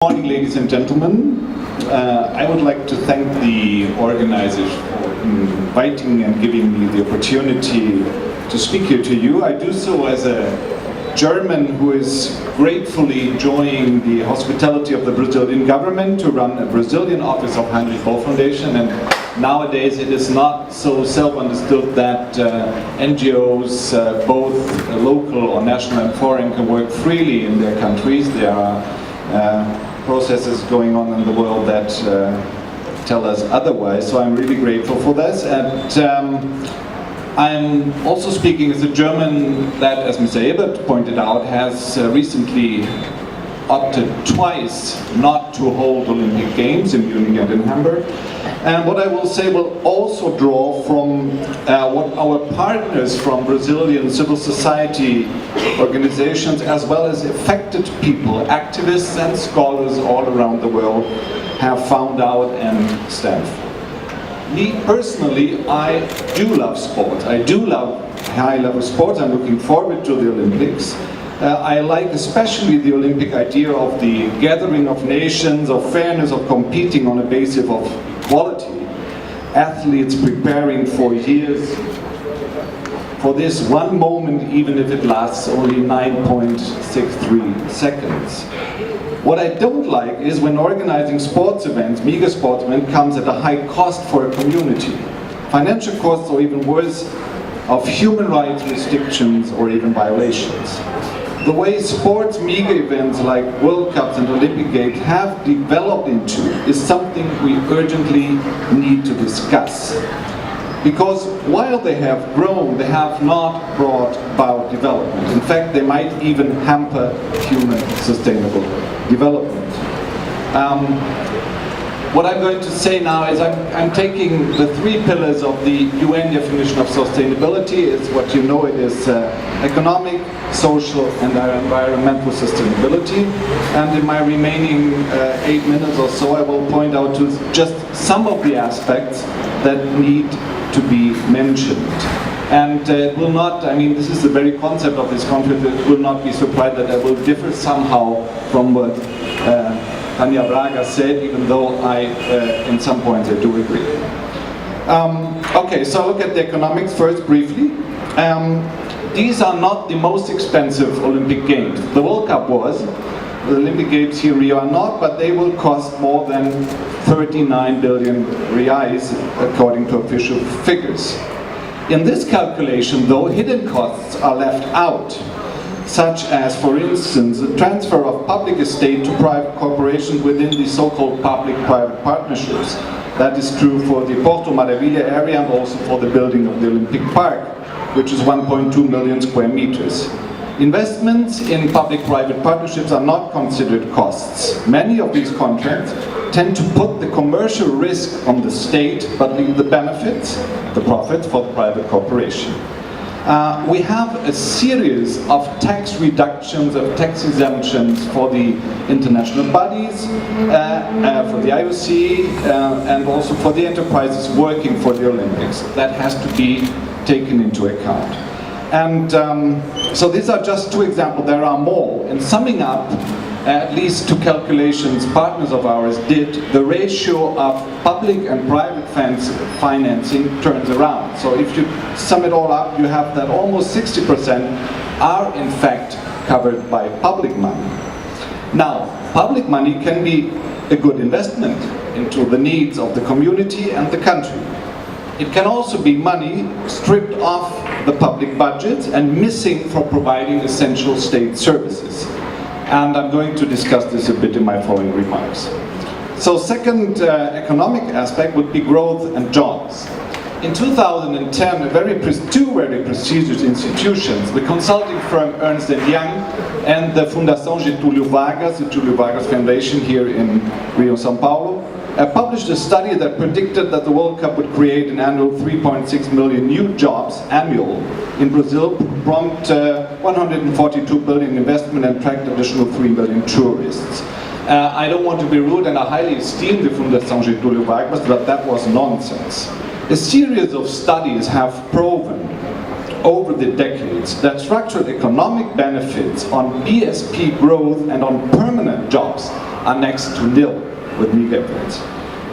Good morning, ladies and gentlemen. I would like to thank the organizers for inviting and giving me the opportunity to speak here to you. I do so as a German who is gratefully enjoying the hospitality of the Brazilian government to run a Brazilian office of Heinrich Foundation, and nowadays it is not so self-understood that NGOs, both local or national and foreign, can work freely in their countries. There are processes going on in the world that tell us otherwise, so I'm really grateful for this. And I'm also speaking as a German that, as Mr. Ebert pointed out, has recently opted twice not to hold Olympic Games in Munich and in Hamburg. And what I will say will also draw from what our partners from Brazilian civil society organizations, as well as affected people, activists and scholars all around the world, have found out and stand for. Me personally, I do love sports. I do love high-level sports. I'm looking forward to the Olympics. I like especially the Olympic idea of the gathering of nations, of fairness, of competing on a basis of equality. Athletes preparing for years for this one moment, even if it lasts only 9.63 seconds. What I don't like is when organizing sports events, mega sports events, comes at a high cost for a community. Financial costs, or even worse, of human rights restrictions or even violations. The way sports mega events like World Cups and Olympic Games have developed into is something we urgently need to discuss. Because while they have grown, they have not brought about development. In fact, they might even hamper human sustainable development. What I'm going to say now is I'm taking the three pillars of the UN definition of sustainability. It's what you know it is economic, social and environmental sustainability. And in my remaining 8 minutes or so, I will point out to just some of the aspects that need to be mentioned. And it will not, I mean, this is the very concept of this conference, it will not be surprised that I will differ somehow from what Tanya Braga said, even though in some points I do agree. Okay, so look at the economics first briefly. These are not the most expensive Olympic Games. The World Cup was. The Olympic Games here in Rio are not, but they will cost more than 39 billion reais, according to official figures. In this calculation, though, hidden costs are left out, such as, for instance, the transfer of public estate to private corporations within the so-called public-private partnerships. That is true for the Porto Maravilha area and also for the building of the Olympic Park, which is 1.2 million square meters. Investments in public-private partnerships are not considered costs. Many of these contracts tend to put the commercial risk on the state, but leave the benefits, the profits, for the private corporation. We have a series of tax reductions, of tax exemptions for the international bodies, for the IOC, and also for the enterprises working for the Olympics. That has to be taken into account. And so these are just two examples, there are more. In summing up, at least two calculations partners of ours did, the ratio of public and private financing turns around. So if you sum it all up, you have that almost 60% are in fact covered by public money. Now, public money can be a good investment into the needs of the community and the country. It can also be money stripped off the public budgets and missing for providing essential state services. And I'm going to discuss this a bit in my following remarks. So second economic aspect would be growth and jobs. In 2010, two very prestigious institutions, the consulting firm Ernst & Young and the Fundação Getúlio Vargas, the Getúlio Vargas Foundation here in Rio, São Paulo, published a study that predicted that the World Cup would create an annual 3.6 million new jobs annual in Brazil, prompt 142 billion investment and attract additional 3 million tourists. I don't want to be rude, and I highly esteem the Fundação Getúlio Vargas, but that was nonsense. A series of studies have proven over the decades that structural economic benefits on BSP growth and on permanent jobs are next to nil with mega events.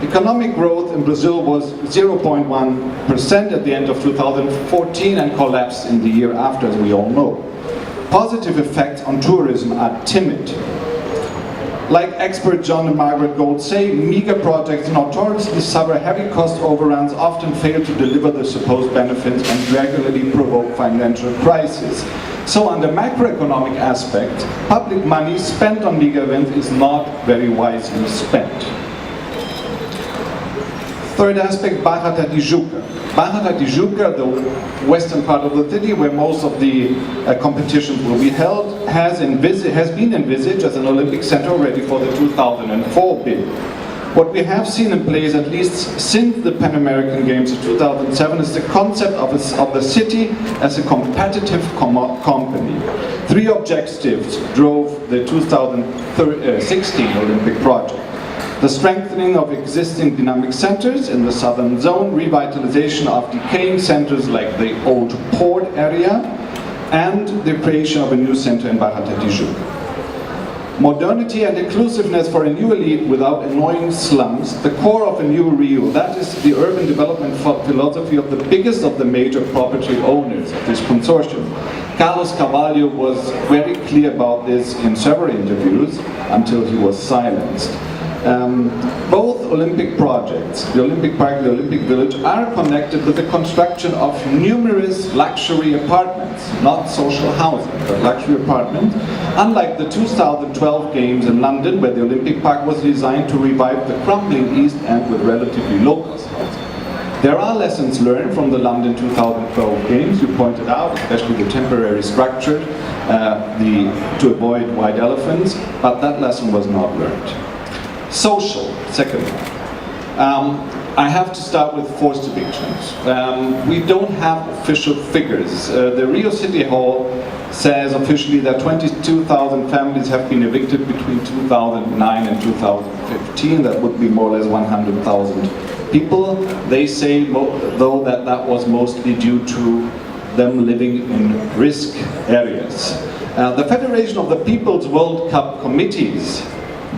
Economic growth in Brazil was 0.1% at the end of 2014 and collapsed in the year after, as we all know. Positive effects on tourism are timid. Like expert John and Margaret Gold say, mega projects notoriously suffer heavy cost overruns, often fail to deliver the supposed benefits, and regularly provoke financial crises. So on the macroeconomic aspect, public money spent on mega events is not very wisely spent. Third aspect, Barra da Tijuca. Barra da Tijuca, the western part of the city where most of the competitions will be held, has been envisaged as an Olympic center already for the 2004 bid. What we have seen in place, at least since the Pan American Games of 2007, is the concept of the city as a competitive company. Three objectives drove the 2016 Olympic project. The strengthening of existing dynamic centers in the southern zone, revitalization of decaying centers like the old port area, and the creation of a new center in Barra da Tijuca. Modernity and inclusiveness for a new elite without annoying slums, the core of a new Rio. That is the urban development philosophy of the biggest of the major property owners of this consortium. Carlos Carvalho was very clear about this in several interviews until he was silenced. Both Olympic projects, the Olympic Park and the Olympic Village, are connected with the construction of numerous luxury apartments, not social housing, but luxury apartments, unlike the 2012 Games in London, where the Olympic Park was designed to revive the crumbling East End with relatively low-cost housing. There are lessons learned from the London 2012 Games, you pointed out, especially the temporary structure, to avoid white elephants, but that lesson was not learned. Social, second. I have to start with forced evictions. We don't have official figures. The Rio City Hall says officially that 22,000 families have been evicted between 2009 and 2015. That would be more or less 100,000 people. They say, though, that was mostly due to them living in risk areas. The Federation of the People's World Cup Committees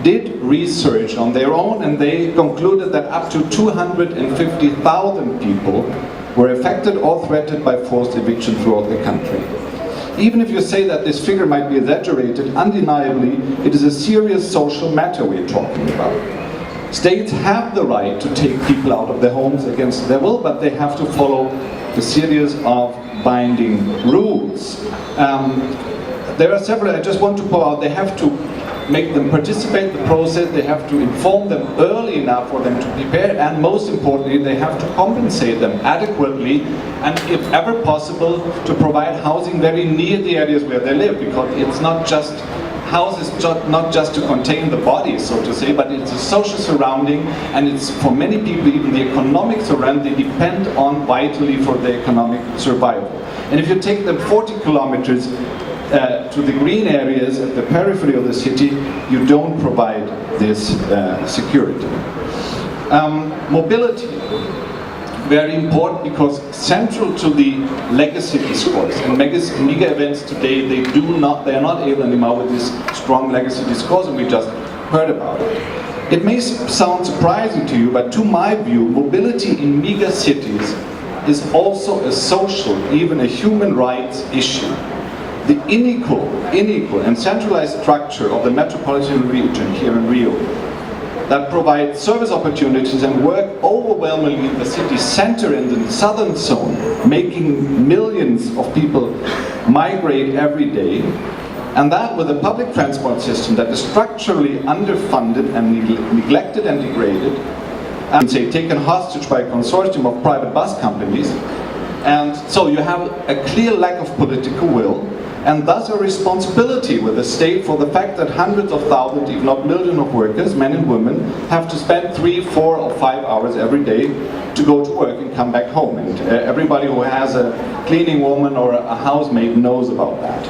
did research on their own, and they concluded that up to 250,000 people were affected or threatened by forced eviction throughout the country. Even if you say that this figure might be exaggerated, undeniably it is a serious social matter we're talking about. States have the right to take people out of their homes against their will, but they have to follow the series of binding rules. There are several, I just want to point out, they have to make them participate in the process, they have to inform them early enough for them to prepare, and most importantly, they have to compensate them adequately, and if ever possible, to provide housing very near the areas where they live, because it's not just houses, not just to contain the body, so to say, but it's a social surrounding, and it's for many people even the economic surrounding they depend on vitally for their economic survival. And if you take them 40 kilometers to the green areas at the periphery of the city, you don't provide this security. Mobility, very important, because central to the legacy discourse, and mega events today, they are not able anymore with this strong legacy discourse, and we just heard about it. It may sound surprising to you, but to my view, mobility in mega cities is also a social, even a human rights issue. The unequal and centralized structure of the metropolitan region here in Rio that provides service opportunities and work overwhelmingly in the city center and in the southern zone, making millions of people migrate every day, and that with a public transport system that is structurally underfunded and neglected and degraded, and say taken hostage by a consortium of private bus companies. And so you have a clear lack of political will, and thus a responsibility with the state for the fact that hundreds of thousands, if not millions of workers, men and women, have to spend 3, 4 or 5 hours every day to go to work and come back home. And everybody who has a cleaning woman or a housemaid knows about that.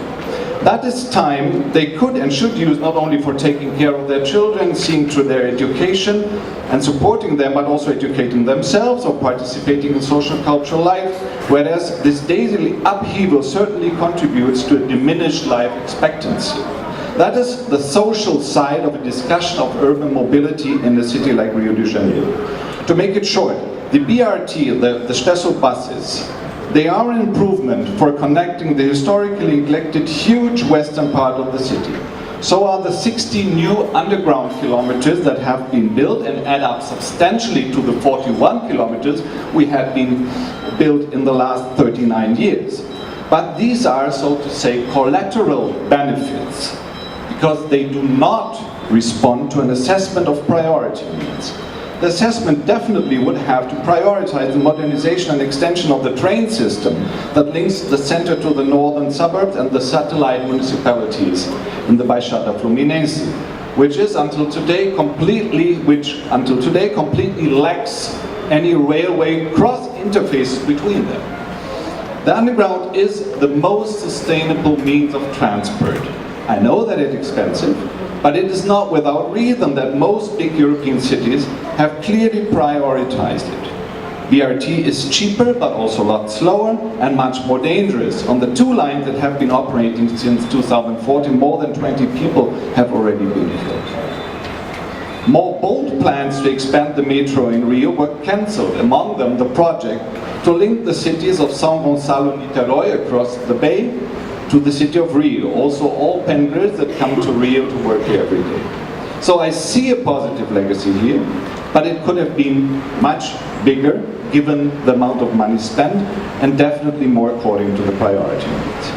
That is time they could and should use not only for taking care of their children, seeing through their education and supporting them, but also educating themselves or participating in social cultural life, whereas this daily upheaval certainly contributes to a diminished life expectancy. That is the social side of a discussion of urban mobility in a city like Rio de Janeiro. To make it short, the BRT, the special buses, they are an improvement for connecting the historically neglected huge western part of the city. So are the 60 new underground kilometers that have been built and add up substantially to the 41 kilometers we had been built in the last 39 years. But these are, so to say, collateral benefits, because they do not respond to an assessment of priority needs. The assessment definitely would have to prioritize the modernization and extension of the train system that links the center to the northern suburbs and the satellite municipalities in the Baixada Fluminense, which until today completely lacks any railway cross interfaces between them. The underground is the most sustainable means of transport. I know that it's expensive, but it is not without reason that most big European cities have clearly prioritized it. BRT is cheaper, but also a lot slower and much more dangerous. On the two lines that have been operating since 2014, more than 20 people have already been killed. More bold plans to expand the metro in Rio were cancelled, among them the project to link the cities of São Gonçalo and Niterói across the bay to the city of Rio, also all pendlers that come to Rio to work here every day. So I see a positive legacy here, but it could have been much bigger given the amount of money spent, and definitely more according to the priority needs.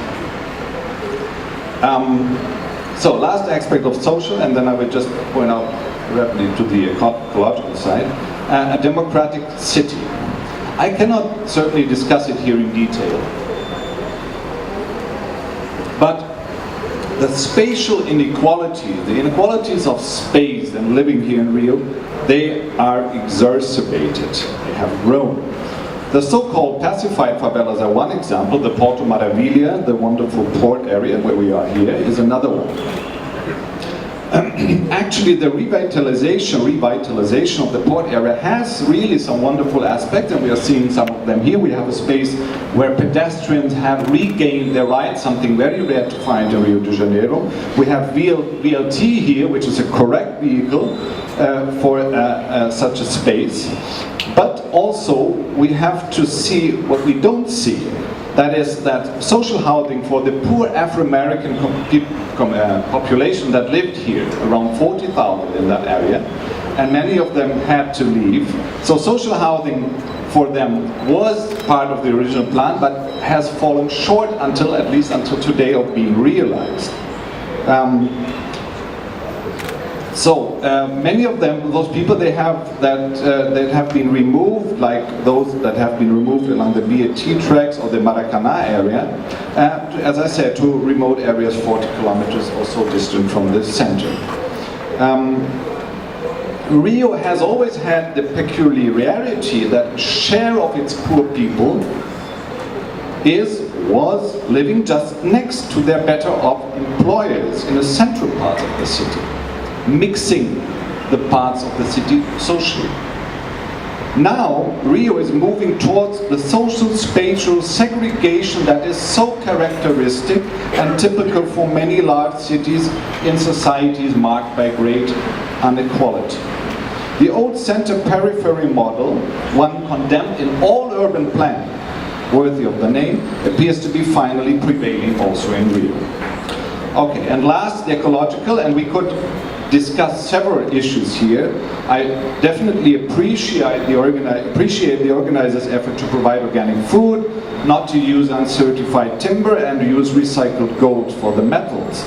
So last aspect of social, and then I will just point out rapidly to the ecological side, a democratic city. I cannot certainly discuss it here in detail, but the spatial inequality, the inequalities of space and living here in Rio, they are exacerbated, they have grown. The so-called pacified favelas are one example. The Porto Maravilha, the wonderful port area where we are here, is another one. Actually, the revitalization of the port area has really some wonderful aspects, and we are seeing some of them here. We have a space where pedestrians have regained their rights, something very rare to find in Rio de Janeiro. We have VLT here, which is a correct vehicle for such a space. But also, we have to see what we don't see. That is that social housing for the poor Afro-American population that lived here, around 40,000 in that area, and many of them had to leave. So social housing for them was part of the original plan, but has fallen short at least until today of being realized. Many of them, those people that have been removed, like those that have been removed along the BRT tracks or the Maracanã area, as I said, to remote areas 40 kilometers or so distant from the center. Rio has always had the peculiarity that a share of its poor people was living just next to their better off employers in the central part of the city, mixing the parts of the city socially. Now, Rio is moving towards the social spatial segregation that is so characteristic and typical for many large cities in societies marked by great inequality. The old center-periphery model, one condemned in all urban planning, worthy of the name, appears to be finally prevailing also in Rio. Okay, and last, the ecological, and we could discuss several issues here. I definitely appreciate the organizers' effort to provide organic food, not to use uncertified timber, and to use recycled gold for the metals.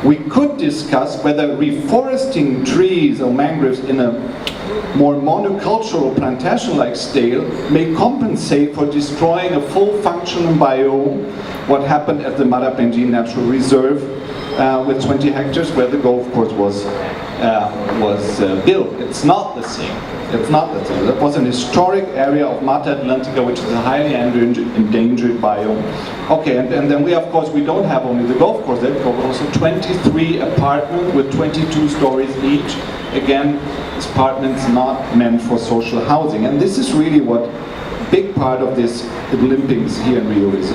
We could discuss whether reforesting trees or mangroves in a more monocultural plantation-like style may compensate for destroying a full functional biome, what happened at the Marapendi Natural Reserve with 20 hectares where the golf course was built. It's not the same. It's not the same. That was an historic area of Mata Atlantica, which is a highly endangered biome. Okay, and then we, of course, we don't have only the golf course, there, but also 23 apartments with 22 stories each. Again, apartments not meant for social housing. And this is really what big part of this Olympics here in Rio is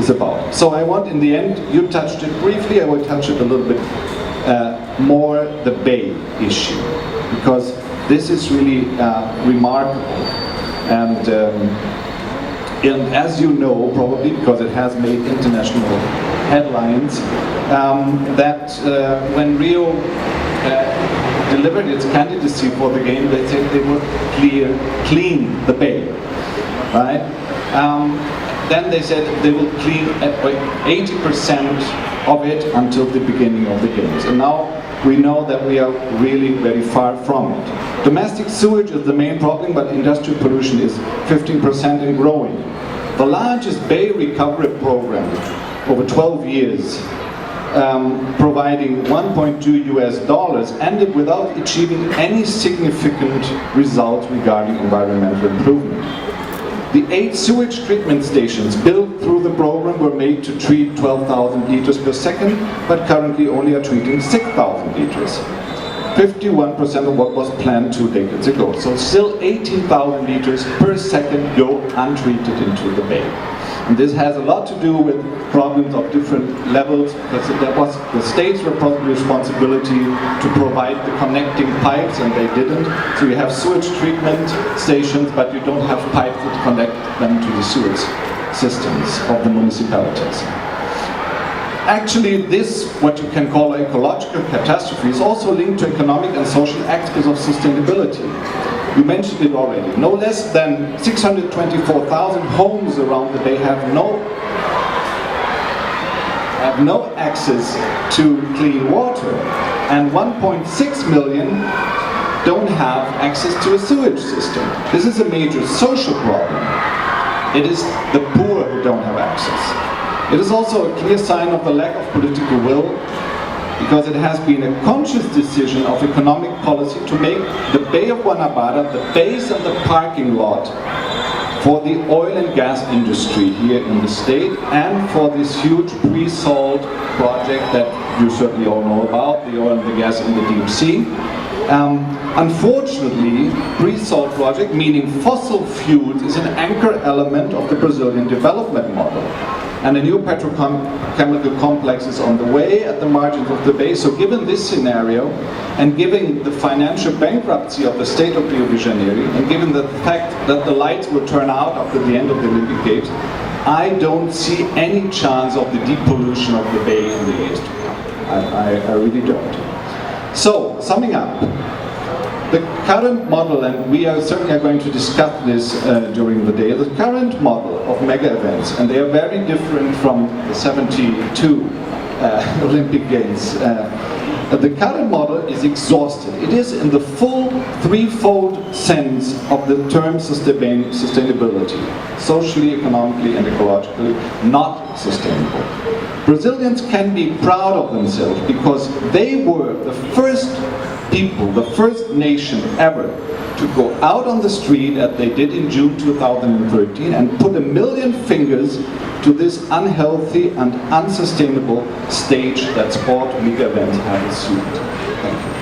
about. So I want, in the end, you touched it briefly, I will touch it a little bit more, the Bay issue, because this is really remarkable. And as you know, probably because it has made international headlines, that when Rio delivered its candidacy for the game, they said they would clean the Bay, right? Then they said they will clean 80% of it until the beginning of the games. And now we know that we are really very far from it. Domestic sewage is the main problem, but industrial pollution is 15% and growing. The largest Bay recovery program over 12 years, providing $1.2 US, ended without achieving any significant results regarding environmental improvement. The 8 sewage treatment stations built through the program were made to treat 12,000 liters per second, but currently only are treating 6,000 liters. 51% of what was planned 2 decades ago. So still 18,000 liters per second go untreated into the Bay. And this has a lot to do with problems of different levels, because that was the state's responsibility to provide the connecting pipes, and they didn't. So you have sewage treatment stations, but you don't have pipes that connect them to the sewage systems of the municipalities. Actually, this, what you can call an ecological catastrophe, is also linked to economic and social aspects of sustainability. You mentioned it already. No less than 624,000 homes around the Bay have no access to clean water, and 1.6 million don't have access to a sewage system. This is a major social problem. It is the poor who don't have access. It is also a clear sign of the lack of political will, because it has been a conscious decision of economic policy to make the Bay of Guanabara the base and the parking lot for the oil and gas industry here in the state, and for this huge pre-salt project that you certainly all know about, the oil and the gas in the deep sea. Unfortunately, pre-salt project, meaning fossil fuels, is an anchor element of the Brazilian development model. And a new petrochemical complex is on the way at the margins of the Bay. So given this scenario, and given the financial bankruptcy of the state of Rio de Janeiro, and given the fact that the lights will turn out after the end of the Olympic Games, I don't see any chance of the depollution of the Bay in the years to come. I really don't. So, summing up, the current model, and we are certainly going to discuss this during the day, the current model of mega events, and they are very different from the 72 Olympic Games. The current model is exhausted. It is in the full threefold sense of the term sustainability, socially, economically, and ecologically, not sustainable. Brazilians can be proud of themselves because they were the first people, the first nation ever to go out on the street, as they did in June 2013, and put 1 million fingers to this unhealthy and unsustainable stage that sport mega events have assumed. Thank you.